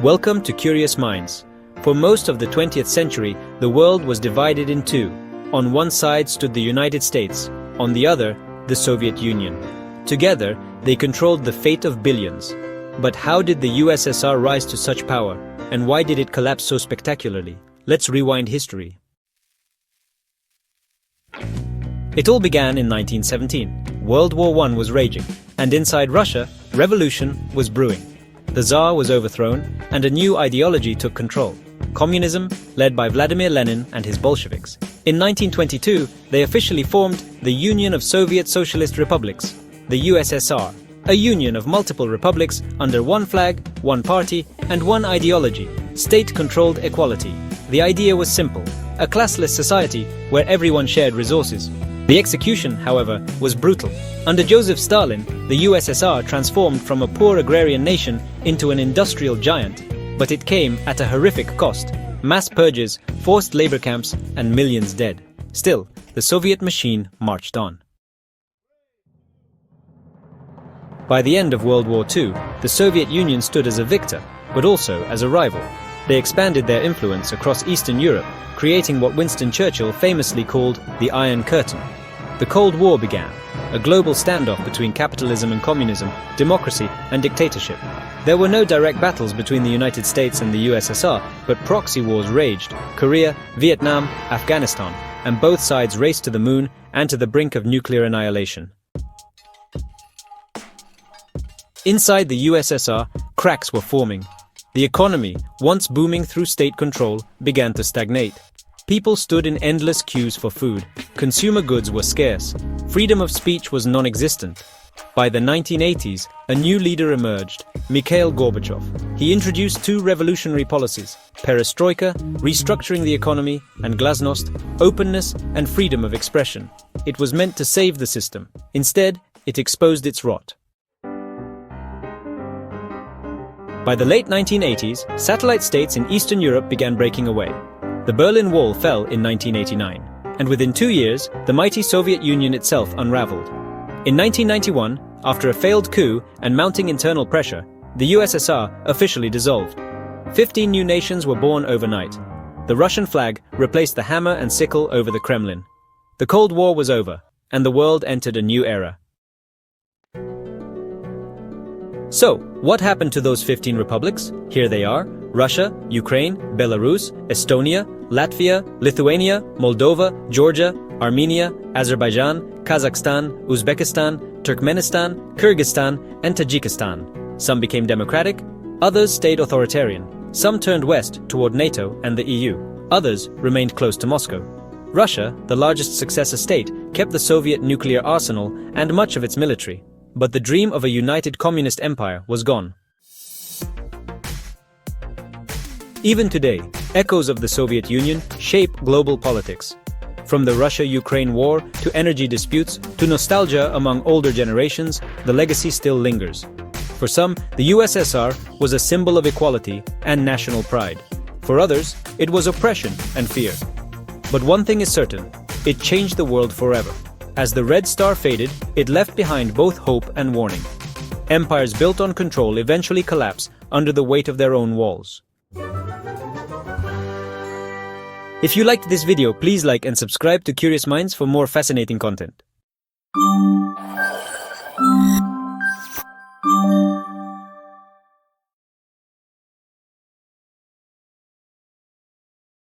Welcome to Curious Minds. For most of the 20th century, the world was divided in two. On one side stood the United States, on the other, the Soviet Union. Together, they controlled the fate of billions. But how did the USSR rise to such power, and why did it collapse so spectacularly? Let's rewind history. It all began in 1917. World War I was raging, and inside Russia, revolution was brewing. The Tsar was overthrown, and a new ideology took control. Communism, led by Vladimir Lenin and his Bolsheviks. In 1922, they officially formed the Union of Soviet Socialist Republics, the USSR, a union of multiple republics under one flag, one party, and one ideology, state-controlled equality. The idea was simple, a classless society where everyone shared resources. The execution, however, was brutal. Under Joseph Stalin, the USSR transformed from a poor agrarian nation into an industrial giant, but it came at a horrific cost. Mass purges, forced labor camps, and millions dead. Still, the Soviet machine marched on. By the end of World War II, the Soviet Union stood as a victor, but also as a rival. They expanded their influence across Eastern Europe, creating what Winston Churchill famously called the Iron Curtain. The Cold War began, a global standoff between capitalism and communism, democracy and dictatorship. There were no direct battles between the United States and the USSR, but proxy wars raged: Korea, Vietnam, Afghanistan, and both sides raced to the moon and to the brink of nuclear annihilation. Inside the USSR, cracks were forming. The economy, once booming through state control, began to stagnate. People stood in endless queues for food. Consumer goods were scarce. Freedom of speech was non-existent. By the 1980s, a new leader emerged, Mikhail Gorbachev. He introduced two revolutionary policies: perestroika, restructuring the economy, and glasnost, openness and freedom of expression. It was meant to save the system. Instead, it exposed its rot. By the late 1980s, satellite states in Eastern Europe began breaking away. The Berlin Wall fell in 1989, and within 2 years, the mighty Soviet Union itself unraveled. In 1991, after a failed coup and mounting internal pressure, the USSR officially dissolved. 15 new nations were born overnight. The Russian flag replaced the hammer and sickle over the Kremlin. The Cold War was over, and the world entered a new era. So, what happened to those 15 republics? Here they are: Russia, Ukraine, Belarus, Estonia, Latvia, Lithuania, Moldova, Georgia, Armenia, Azerbaijan, Kazakhstan, Uzbekistan, Turkmenistan, Kyrgyzstan, and Tajikistan. Some became democratic, others stayed authoritarian. Some turned west toward NATO and the EU. Others remained close to Moscow. Russia, the largest successor state, kept the Soviet nuclear arsenal and much of its military. But the dream of a united communist empire was gone. Even today, echoes of the Soviet Union shape global politics. From the Russia-Ukraine war to energy disputes to nostalgia among older generations, the legacy still lingers. For some, the USSR was a symbol of equality and national pride. For others, it was oppression and fear. But one thing is certain: it changed the world forever. As the Red Star faded, it left behind both hope and warning. Empires built on control eventually collapse under the weight of their own walls. If you liked this video, please like and subscribe to Curious Minds for more fascinating content.